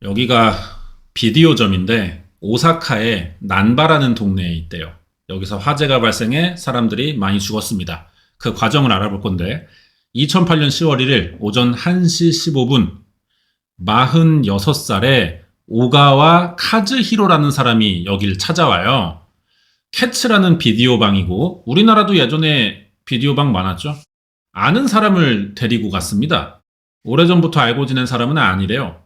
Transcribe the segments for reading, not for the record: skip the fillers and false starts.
여기가 비디오점인데 오사카의 난바라는 동네에 있대요. 여기서 화재가 발생해 사람들이 많이 죽었습니다. 그 과정을 알아볼 건데 2008년 10월 1일 오전 1시 15분 46살의 오가와 카즈히로라는 사람이 여길 찾아와요. 캐츠라는 비디오 방이고 우리나라도 예전에 비디오 방 많았죠. 아는 사람을 데리고 갔습니다. 오래전부터 알고 지낸 사람은 아니래요.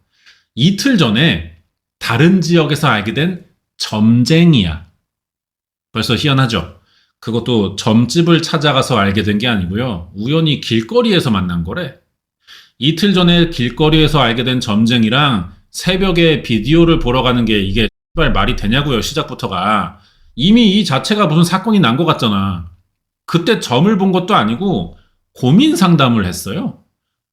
이틀 전에 다른 지역에서 알게 된 점쟁이야. 벌써 희한하죠? 그것도 점집을 찾아가서 알게 된 게 아니고요. 우연히 길거리에서 만난 거래. 이틀 전에 길거리에서 알게 된 점쟁이랑 새벽에 비디오를 보러 가는 게 이게 말이 되냐고요, 시작부터가. 이미 이 자체가 무슨 사건이 난 것 같잖아. 그때 점을 본 것도 아니고 고민 상담을 했어요.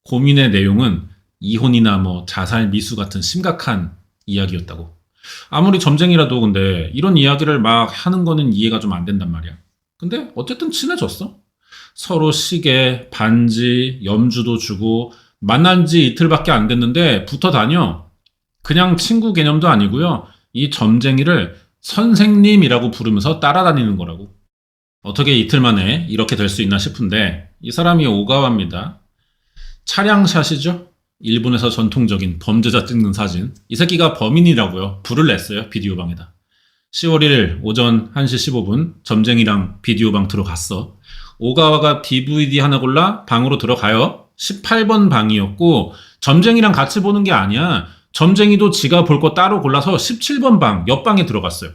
고민의 내용은 이혼이나 자살 미수 같은 심각한 이야기였다고. 아무리 점쟁이라도 근데 이런 이야기를 막 하는 거는 이해가 좀 안 된단 말이야. 근데 어쨌든 친해졌어. 서로 시계, 반지, 염주도 주고 만난 지 이틀밖에 안 됐는데 붙어 다녀. 그냥 친구 개념도 아니고요. 이 점쟁이를 선생님이라고 부르면서 따라다니는 거라고. 어떻게 이틀 만에 이렇게 될 수 있나 싶은데 이 사람이 오가와입니다. 차량샷이죠. 일본에서 전통적인 범죄자 찍는 사진. 이 새끼가 범인이라고요. 불을 냈어요. 비디오방에다. 10월 1일 오전 1시 15분 점쟁이랑 비디오방 들어갔어. 오가와가 DVD 하나 골라 방으로 들어가요. 18번 방이었고 점쟁이랑 같이 보는 게 아니야. 점쟁이도 지가 볼 거 따로 골라서 17번 방, 옆방에 들어갔어요.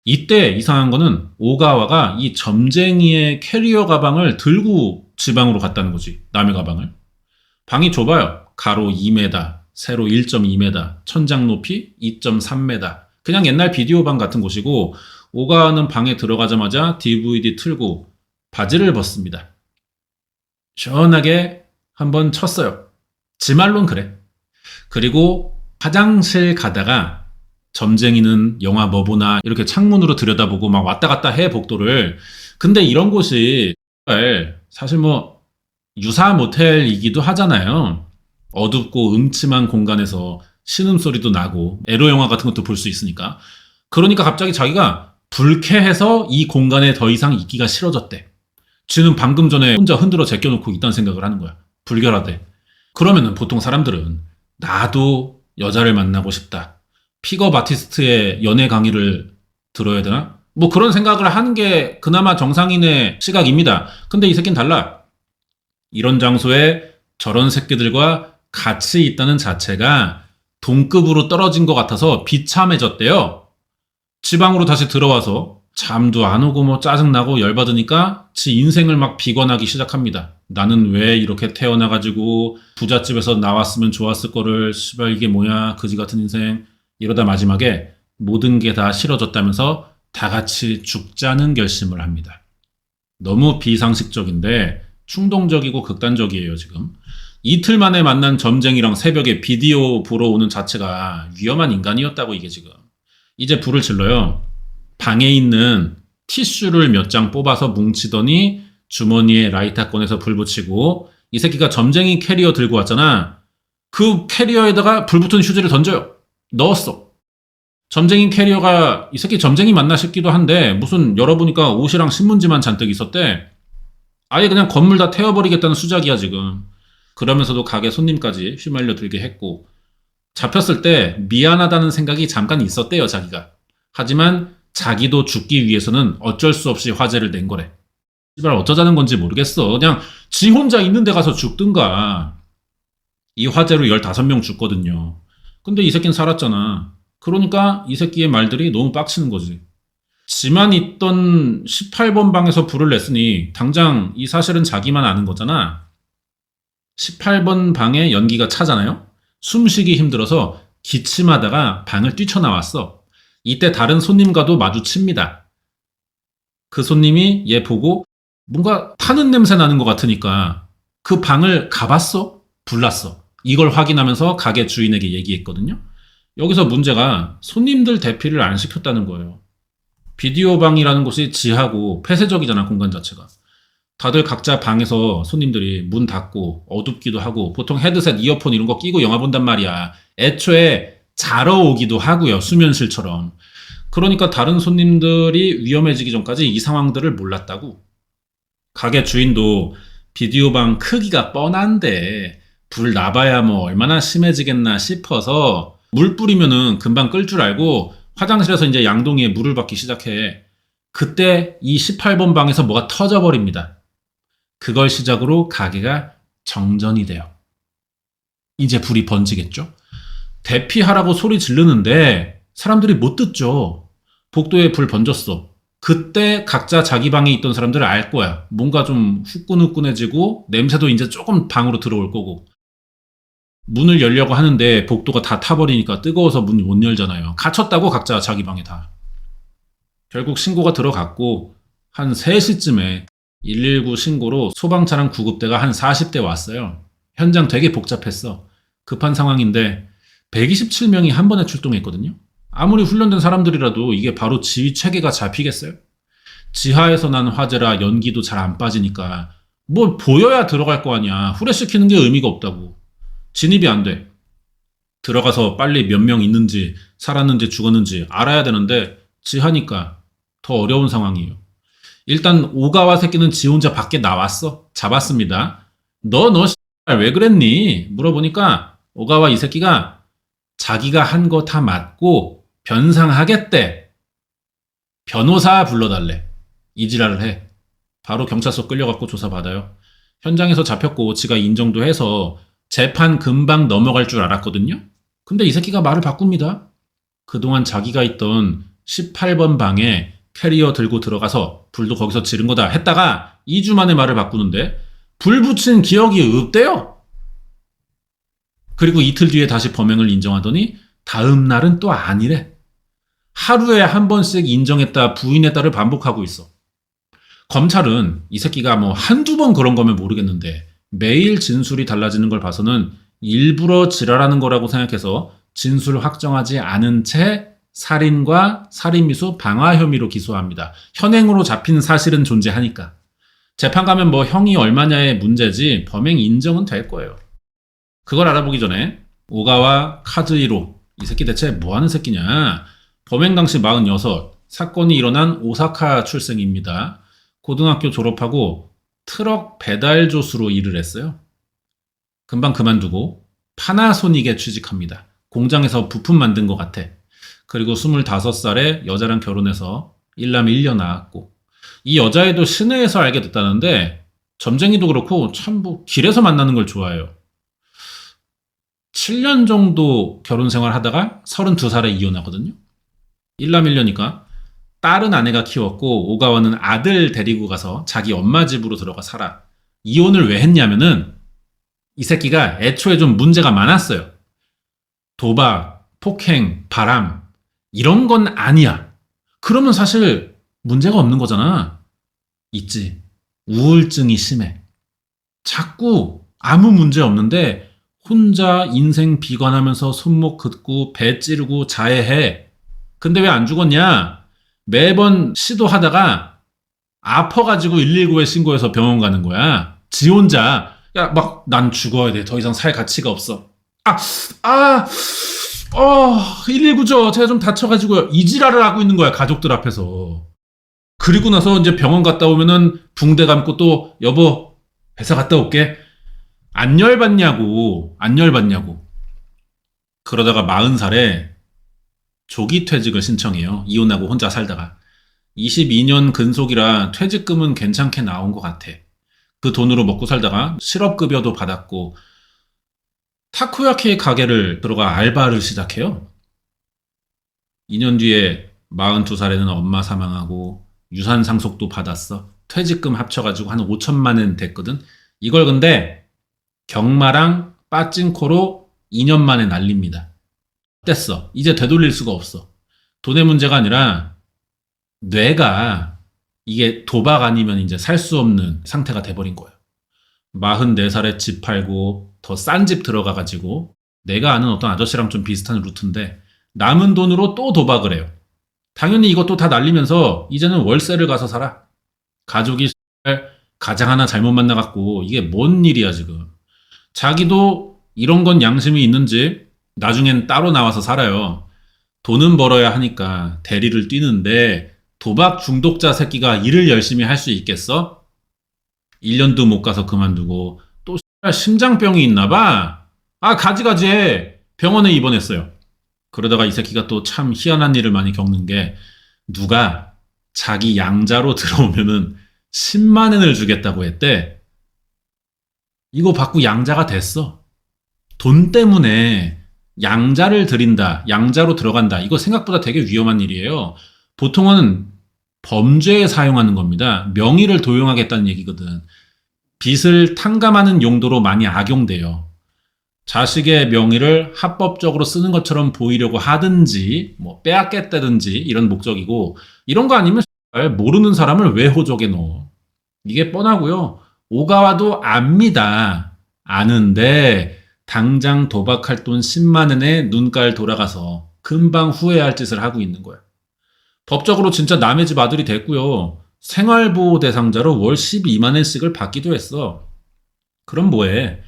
이때 이상한 거는 오가와가 이 점쟁이의 캐리어 가방을 들고 지방으로 갔다는 거지. 남의 가방을. 방이 좁아요. 가로 2m, 세로 1.2m, 천장 높이 2.3m. 그냥 옛날 비디오 방 같은 곳이고 오가와는 방에 들어가자마자 DVD 틀고 바지를 벗습니다. 시원하게 한번 쳤어요. 지 말론 그래. 그리고 화장실 가다가 점쟁이는 영화 뭐 보나 이렇게 창문으로 들여다보고 막 왔다 갔다 해 복도를. 근데 이런 곳이 사실 유사 모텔이기도 하잖아요. 어둡고 음침한 공간에서 신음소리도 나고 에로 영화 같은 것도 볼 수 있으니까. 그러니까 갑자기 자기가 불쾌해서 이 공간에 더 이상 있기가 싫어졌대. 지는 방금 전에 혼자 흔들어 제껴놓고 있다는 생각을 하는 거야. 불결하대. 그러면은 보통 사람들은 나도 여자를 만나고 싶다. 픽업 아티스트의 연애 강의를 들어야 되나? 그런 생각을 하는 게 그나마 정상인의 시각입니다. 근데 이 새끼는 달라. 이런 장소에 저런 새끼들과 같이 있다는 자체가 동급으로 떨어진 것 같아서 비참해졌대요. 지방으로 다시 들어와서 잠도 안 오고 짜증나고 열받으니까 지 인생을 막 비관하기 시작합니다. 나는 왜 이렇게 태어나가지고 부잣집에서 나왔으면 좋았을 거를 씨발 이게 뭐야 그지 같은 인생. 이러다 마지막에 모든 게 다 싫어졌다면서 다 같이 죽자는 결심을 합니다. 너무 비상식적인데 충동적이고 극단적이에요 지금. 이틀 만에 만난 점쟁이랑 새벽에 비디오 보러 오는 자체가 위험한 인간이었다고 이게 지금. 이제 불을 질러요. 방에 있는 티슈를 몇 장 뽑아서 뭉치더니 주머니에 라이터 꺼내서 불 붙이고 이 새끼가 점쟁이 캐리어 들고 왔잖아. 그 캐리어에다가 불 붙은 휴지를 던져요. 넣었어. 점쟁이 캐리어가 이 새끼 점쟁이 맞나 싶기도 한데 무슨 열어보니까 옷이랑 신문지만 잔뜩 있었대. 아예 그냥 건물 다 태워버리겠다는 수작이야 지금. 그러면서도 가게 손님까지 휘말려 들게 했고 잡혔을 때 미안하다는 생각이 잠깐 있었대요 자기가. 하지만 자기도 죽기 위해서는 어쩔 수 없이 화제를 낸 거래. 씨발 어쩌자는 건지 모르겠어. 그냥 지 혼자 있는 데 가서 죽든가. 이 화재로 15명 죽거든요. 근데 이 새끼는 살았잖아. 그러니까 이 새끼의 말들이 너무 빡치는 거지. 지만 있던 18번 방에서 불을 냈으니 당장 이 사실은 자기만 아는 거잖아. 18번 방에 연기가 차잖아요. 숨쉬기 힘들어서 기침하다가 방을 뛰쳐나왔어. 이때 다른 손님과도 마주칩니다. 그 손님이 얘 보고 뭔가 타는 냄새 나는 것 같으니까 그 방을 가봤어? 불났어. 이걸 확인하면서 가게 주인에게 얘기했거든요. 여기서 문제가 손님들 대피를 안 시켰다는 거예요. 비디오 방이라는 곳이 지하고 폐쇄적이잖아 공간 자체가. 다들 각자 방에서 손님들이 문 닫고 어둡기도 하고 보통 헤드셋, 이어폰 이런 거 끼고 영화 본단 말이야. 애초에 자러 오기도 하고요. 수면실처럼. 그러니까 다른 손님들이 위험해지기 전까지 이 상황들을 몰랐다고. 가게 주인도 비디오방 크기가 뻔한데 불 나봐야 뭐 얼마나 심해지겠나 싶어서 물 뿌리면은 금방 끌 줄 알고 화장실에서 이제 양동이에 물을 받기 시작해. 그때 이 18번 방에서 뭐가 터져버립니다. 그걸 시작으로 가게가 정전이 돼요. 이제 불이 번지겠죠? 대피하라고 소리 지르는데 사람들이 못 듣죠. 복도에 불 번졌어. 그때 각자 자기 방에 있던 사람들을 알 거야. 뭔가 좀 후끈후끈해지고 냄새도 이제 조금 방으로 들어올 거고. 문을 열려고 하는데 복도가 다 타버리니까 뜨거워서 문 못 열잖아요. 갇혔다고 각자 자기 방에 다. 결국 신고가 들어갔고 한 3시쯤에 119 신고로 소방차랑 구급대가 한 40대 왔어요. 현장 되게 복잡했어. 급한 상황인데 127명이 한 번에 출동했거든요. 아무리 훈련된 사람들이라도 이게 바로 지휘 체계가 잡히겠어요? 지하에서 난 화재라 연기도 잘 안 빠지니까 뭐 보여야 들어갈 거 아니야. 후레시키는 게 의미가 없다고. 진입이 안 돼. 들어가서 빨리 몇 명 있는지 살았는지 죽었는지 알아야 되는데 지하니까 더 어려운 상황이에요. 일단 오가와 새끼는 지 혼자 밖에 나왔어. 잡았습니다. 너 왜 그랬니? 물어보니까 오가와 이 새끼가 자기가 한 거 다 맞고 변상하겠대. 변호사 불러달래. 이 지랄을 해. 바로 경찰서 끌려갖고 조사받아요. 현장에서 잡혔고 지가 인정도 해서 재판 금방 넘어갈 줄 알았거든요. 근데 이 새끼가 말을 바꿉니다. 그동안 자기가 있던 18번 방에 캐리어 들고 들어가서 불도 거기서 지른 거다 했다가 2주 만에 말을 바꾸는데 불 붙인 기억이 없대요. 그리고 이틀 뒤에 다시 범행을 인정하더니 다음 날은 또 아니래. 하루에 한 번씩 인정했다 부인했다를 반복하고 있어. 검찰은 이 새끼가 뭐 한두 번 그런 거면 모르겠는데 매일 진술이 달라지는 걸 봐서는 일부러 지랄하는 거라고 생각해서 진술 확정하지 않은 채 살인과 살인미수 방화 혐의로 기소합니다. 현행으로 잡힌 사실은 존재하니까. 재판 가면 뭐 형이 얼마냐의 문제지 범행 인정은 될 거예요. 그걸 알아보기 전에 오가와 카즈이로 이 새끼 대체 뭐하는 새끼냐. 범행 당시 46, 사건이 일어난 오사카 출생입니다. 고등학교 졸업하고 트럭 배달 조수로 일을 했어요. 금방 그만두고 파나소닉에 취직합니다. 공장에서 부품 만든 것 같아. 그리고 25살에 여자랑 결혼해서 일남 1녀 낳았고 이 여자애도 시내에서 알게 됐다는데 점쟁이도 그렇고 참 뭐 길에서 만나는 걸 좋아해요. 7년 정도 결혼 생활 하다가 32살에 이혼하거든요. 일남 1녀니까 딸은 아내가 키웠고 오가와는 아들 데리고 가서 자기 엄마 집으로 들어가 살아. 이혼을 왜 했냐면은 이 새끼가 애초에 좀 문제가 많았어요. 도박, 폭행, 바람 이런 건 아니야. 그러면 사실 문제가 없는 거잖아. 있지. 우울증이 심해. 자꾸 아무 문제 없는데 혼자 인생 비관하면서 손목 긋고 배 찌르고 자해해. 근데 왜 안 죽었냐? 매번 시도하다가 아파가지고 119에 신고해서 병원 가는 거야. 지 혼자 야 막 난 죽어야 돼. 더 이상 살 가치가 없어. 119죠. 제가 좀 다쳐가지고요. 이 지랄을 하고 있는 거야. 가족들 앞에서. 그리고 나서 이제 병원 갔다 오면은 붕대 감고 또 여보 회사 갔다 올게. 안 열받냐고. 안 열받냐고. 그러다가 40살에 조기 퇴직을 신청해요. 이혼하고 혼자 살다가. 22년 근속이라 퇴직금은 괜찮게 나온 것 같아. 그 돈으로 먹고 살다가 실업급여도 받았고 타코야키 가게를 들어가 알바를 시작해요. 2년 뒤에 42살에는 엄마 사망하고 유산 상속도 받았어. 퇴직금 합쳐가지고 한 5천만 원 됐거든. 이걸 근데 경마랑 빠찡코로 2년 만에 날립니다. 뗐어. 이제 되돌릴 수가 없어. 돈의 문제가 아니라 뇌가 이게 도박 아니면 이제 살 수 없는 상태가 돼버린 거예요. 44살에 집 팔고 더 싼 집 들어가가지고 내가 아는 어떤 아저씨랑 좀 비슷한 루트인데 남은 돈으로 또 도박을 해요. 당연히 이것도 다 날리면서 이제는 월세를 가서 살아. 가족이 가장 하나 잘못 만나갖고 이게 뭔 일이야 지금. 자기도 이런 건 양심이 있는지 나중엔 따로 나와서 살아요. 돈은 벌어야 하니까 대리를 뛰는데 도박 중독자 새끼가 일을 열심히 할 수 있겠어? 1년도 못 가서 그만두고 또 심장병이 있나 봐. 아, 가지가지 해. 병원에 입원했어요. 그러다가 이 새끼가 또 참 희한한 일을 많이 겪는 게 누가 자기 양자로 들어오면은 10만 원을 주겠다고 했대. 이거 받고 양자가 됐어. 돈 때문에 양자를 드린다, 양자로 들어간다. 이거 생각보다 되게 위험한 일이에요. 보통은 범죄에 사용하는 겁니다. 명의를 도용하겠다는 얘기거든. 빚을 탕감하는 용도로 많이 악용돼요. 자식의 명의를 합법적으로 쓰는 것처럼 보이려고 하든지, 뭐 빼앗겠다든지 이런 목적이고, 이런 거 아니면 모르는 사람을 왜 호적에 넣어? 이게 뻔하고요. 오가와도 압니다. 아는데 당장 도박할 돈 10만 원에 눈깔 돌아가서 금방 후회할 짓을 하고 있는 거야. 법적으로 진짜 남의 집 아들이 됐고요. 생활보호 대상자로 월 12만 원씩을 받기도 했어. 그럼 뭐해?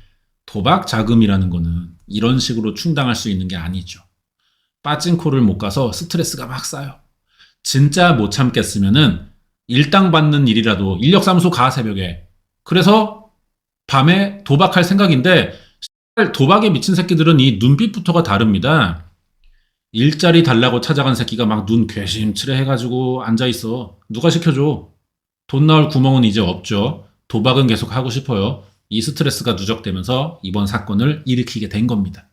도박 자금이라는 거는 이런 식으로 충당할 수 있는 게 아니죠. 빠진코를 못 가서 스트레스가 막 쌓여. 진짜 못 참겠으면은 일당 받는 일이라도 인력사무소 가 새벽에. 그래서 밤에 도박할 생각인데 도박에 미친 새끼들은 이 눈빛부터가 다릅니다. 일자리 달라고 찾아간 새끼가 막 눈 괴심칠해 해가지고 앉아있어. 누가 시켜줘? 돈 나올 구멍은 이제 없죠. 도박은 계속 하고 싶어요. 이 스트레스가 누적되면서 이번 사건을 일으키게 된 겁니다.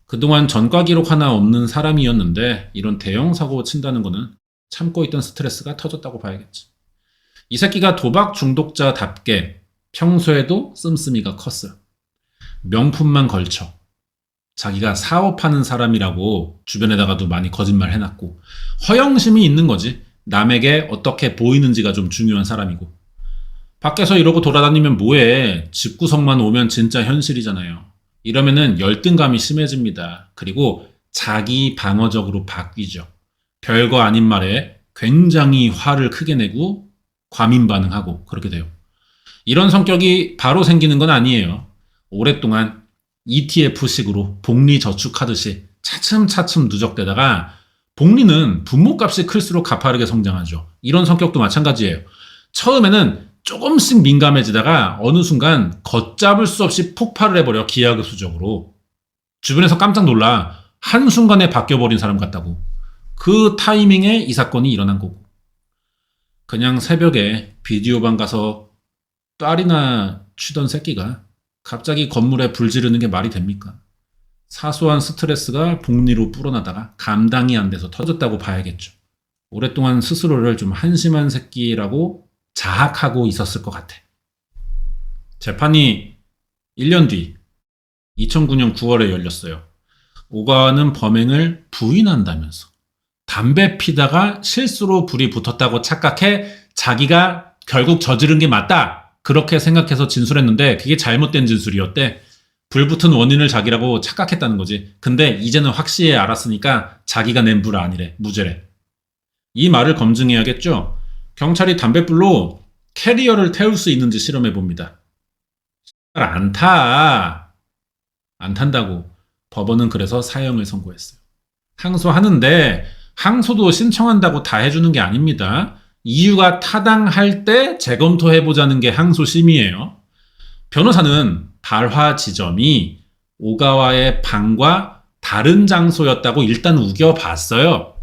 그동안 전과 기록 하나 없는 사람이었는데 이런 대형 사고 친다는 거는 참고 있던 스트레스가 터졌다고 봐야겠지. 이 새끼가 도박 중독자답게 평소에도 씀씀이가 컸어요. 명품만 걸쳐. 자기가 사업하는 사람이라고 주변에다가도 많이 거짓말 해놨고 허영심이 있는 거지. 남에게 어떻게 보이는지가 좀 중요한 사람이고. 밖에서 이러고 돌아다니면 뭐해. 집구석만 오면 진짜 현실이잖아요. 이러면은 열등감이 심해집니다. 그리고 자기 방어적으로 바뀌죠. 별거 아닌 말에 굉장히 화를 크게 내고 과민 반응하고 그렇게 돼요. 이런 성격이 바로 생기는 건 아니에요. 오랫동안 ETF식으로 복리 저축하듯이 차츰차츰 누적되다가 복리는 분모값이 클수록 가파르게 성장하죠. 이런 성격도 마찬가지예요. 처음에는 조금씩 민감해지다가 어느 순간 걷잡을 수 없이 폭발을 해버려. 기하급수적으로. 주변에서 깜짝 놀라. 한순간에 바뀌어버린 사람 같다고. 그 타이밍에 이 사건이 일어난 거고. 그냥 새벽에 비디오방 가서 딸이나 취던 새끼가 갑자기 건물에 불 지르는 게 말이 됩니까? 사소한 스트레스가 복리로 불어나다가 감당이 안 돼서 터졌다고 봐야겠죠. 오랫동안 스스로를 좀 한심한 새끼라고 자학하고 있었을 것 같아. 재판이 1년 뒤 2009년 9월에 열렸어요. 오가와는 범행을 부인한다면서 담배 피다가 실수로 불이 붙었다고 착각해 자기가 결국 저지른 게 맞다. 그렇게 생각해서 진술했는데 그게 잘못된 진술이었대. 불 붙은 원인을 자기라고 착각했다는 거지. 근데 이제는 확실히 알았으니까 자기가 낸 불 아니래. 무죄래. 이 말을 검증해야겠죠. 경찰이 담뱃불로 캐리어를 태울 수 있는지 실험해 봅니다. 안 타. 안 탄다고. 법원은 그래서 사형을 선고했어요. 항소하는데 항소도 신청한다고 다 해주는 게 아닙니다. 이유가 타당할 때 재검토해보자는 게 항소심의예요. 변호사는 발화 지점이 오가와의 방과 다른 장소였다고 일단 우겨봤어요.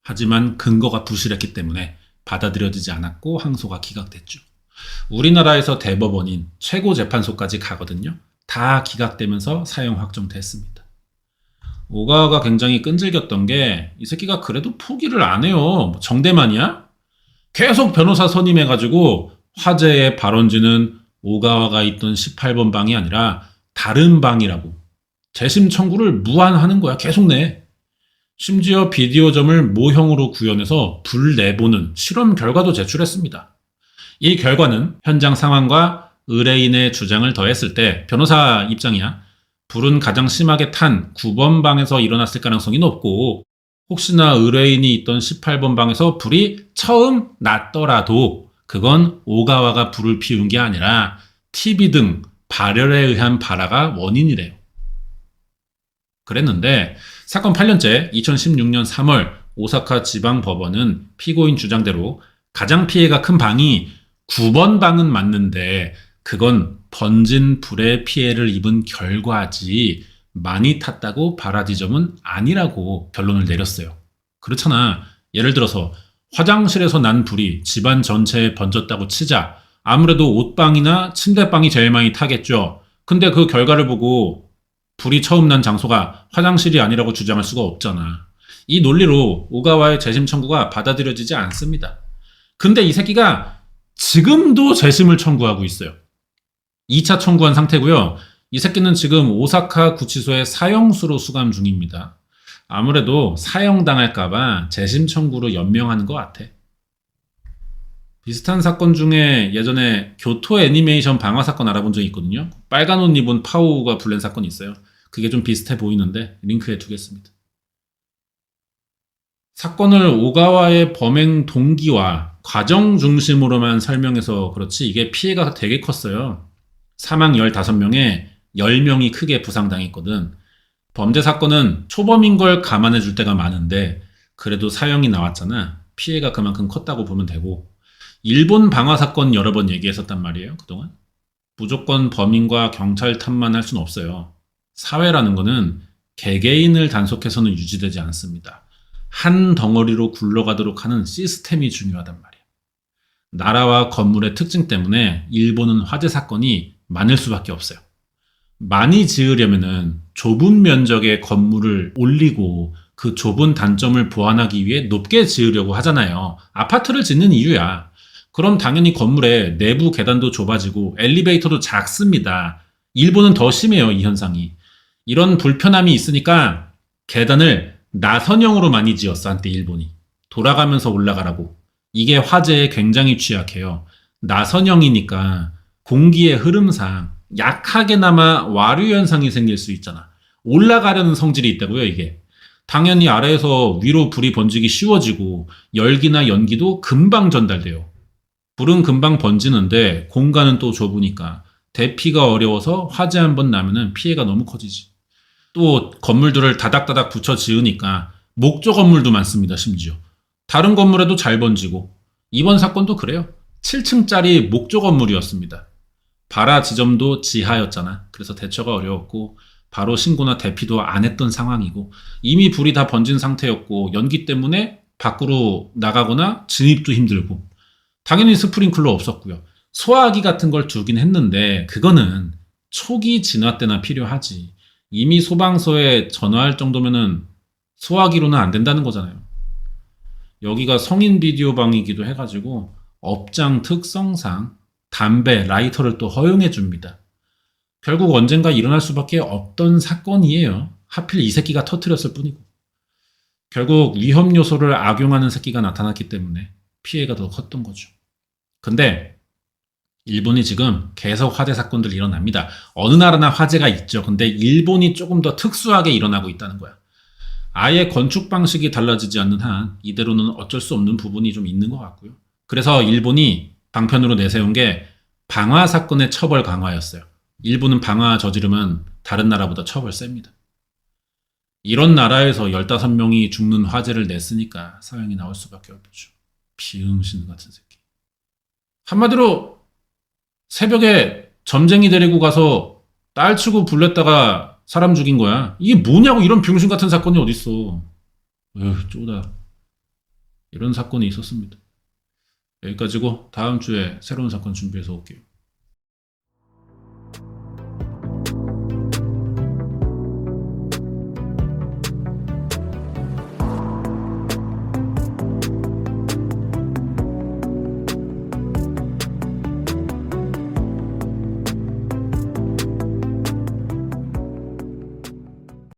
하지만 근거가 부실했기 때문에 받아들여지지 않았고 항소가 기각됐죠. 우리나라에서 대법원인 최고재판소까지 가거든요. 다 기각되면서 사형 확정됐습니다. 오가와가 굉장히 끈질겼던 게 이 새끼가 그래도 포기를 안 해요. 정대만이야? 계속 변호사 선임해가지고 화제의 발원지는 오가와가 있던 18번 방이 아니라 다른 방이라고 재심 청구를 무한하는 거야. 계속 내. 심지어 비디오점을 모형으로 구현해서 불내보는 실험 결과도 제출했습니다. 이 결과는 현장 상황과 의뢰인의 주장을 더했을 때 변호사 입장이야. 불은 가장 심하게 탄 9번 방에서 일어났을 가능성이 높고 혹시나 의뢰인이 있던 18번 방에서 불이 처음 났더라도 그건 오가와가 불을 피운 게 아니라 TV 등 발열에 의한 발화가 원인이래요. 그랬는데 사건 8년째 2016년 3월 오사카 지방법원은 피고인 주장대로 가장 피해가 큰 방이 9번 방은 맞는데 그건 번진 불의 피해를 입은 결과지 많이 탔다고 바라지 점은 아니라고 결론을 내렸어요. 그렇잖아. 예를 들어서 화장실에서 난 불이 집안 전체에 번졌다고 치자 아무래도 옷방이나 침대방이 제일 많이 타겠죠. 근데 그 결과를 보고 불이 처음 난 장소가 화장실이 아니라고 주장할 수가 없잖아. 이 논리로 오가와의 재심 청구가 받아들여지지 않습니다. 근데 이 새끼가 지금도 재심을 청구하고 있어요. 2차 청구한 상태고요. 이 새끼는 지금 오사카 구치소에 사형수로 수감 중입니다. 아무래도 사형당할까봐 재심 청구로 연명하는 것 같아. 비슷한 사건 중에 예전에 교토 애니메이션 방화 사건 알아본 적이 있거든요. 빨간 옷 입은 파오가 불낸 사건이 있어요. 그게 좀 비슷해 보이는데 링크해 두겠습니다. 사건을 오가와의 범행 동기와 과정 중심으로만 설명해서 그렇지 이게 피해가 되게 컸어요. 사망 15명에 10명이 크게 부상당했거든. 범죄 사건은 초범인 걸 감안해 줄 때가 많은데 그래도 사형이 나왔잖아. 피해가 그만큼 컸다고 보면 되고 일본 방화 사건 여러 번 얘기했었단 말이에요. 그동안. 무조건 범인과 경찰 탓만 할 수는 없어요. 사회라는 거는 개개인을 단속해서는 유지되지 않습니다. 한 덩어리로 굴러가도록 하는 시스템이 중요하단 말이야. 나라와 건물의 특징 때문에 일본은 화재 사건이 많을 수밖에 없어요. 많이 지으려면은 좁은 면적의 건물을 올리고 그 좁은 단점을 보완하기 위해 높게 지으려고 하잖아요. 아파트를 짓는 이유야. 그럼 당연히 건물의 내부 계단도 좁아지고 엘리베이터도 작습니다. 일본은 더 심해요, 이 현상이. 이런 불편함이 있으니까 계단을 나선형으로 많이 지었어, 한때 일본이. 돌아가면서 올라가라고. 이게 화재에 굉장히 취약해요. 나선형이니까 공기의 흐름상 약하게나마 와류 현상이 생길 수 있잖아. 올라가려는 성질이 있다고요, 이게. 당연히 아래에서 위로 불이 번지기 쉬워지고 열기나 연기도 금방 전달돼요. 불은 금방 번지는데 공간은 또 좁으니까 대피가 어려워서 화재 한번 나면은 피해가 너무 커지지. 또 건물들을 다닥다닥 붙여 지으니까 목조 건물도 많습니다, 심지어. 다른 건물에도 잘 번지고. 이번 사건도 그래요. 7층짜리 목조 건물이었습니다. 발화 지점도 지하였잖아. 그래서 대처가 어려웠고 바로 신고나 대피도 안 했던 상황이고 이미 불이 다 번진 상태였고 연기 때문에 밖으로 나가거나 진입도 힘들고 당연히 스프링클러 없었고요. 소화기 같은 걸 두긴 했는데 그거는 초기 진화 때나 필요하지. 이미 소방서에 전화할 정도면은 소화기로는 안 된다는 거잖아요. 여기가 성인 비디오 방이기도 해가지고 업장 특성상 담배, 라이터를 또 허용해 줍니다. 결국 언젠가 일어날 수밖에 없던 사건이에요. 하필 이 새끼가 터뜨렸을 뿐이고. 결국 위험 요소를 악용하는 새끼가 나타났기 때문에 피해가 더 컸던 거죠. 근데 일본이 지금 계속 화재 사건들이 일어납니다. 어느 나라나 화재가 있죠. 근데 일본이 조금 더 특수하게 일어나고 있다는 거야. 아예 건축 방식이 달라지지 않는 한 이대로는 어쩔 수 없는 부분이 좀 있는 것 같고요. 그래서 일본이 방편으로 내세운 게 방화 사건의 처벌 강화였어요. 일본은 방화 저지르면 다른 나라보다 처벌 셉니다. 이런 나라에서 15명이 죽는 화재를 냈으니까 사형이 나올 수밖에 없죠. 비응신 같은 새끼. 한마디로 새벽에 점쟁이 데리고 가서 딸 치고 불렸다가 사람 죽인 거야. 이게 뭐냐고. 이런 병신 같은 사건이 어딨어. 에휴, 쪼다. 이런 사건이 있었습니다. 여기까지고 다음 주에 새로운 사건 준비해서 올게요.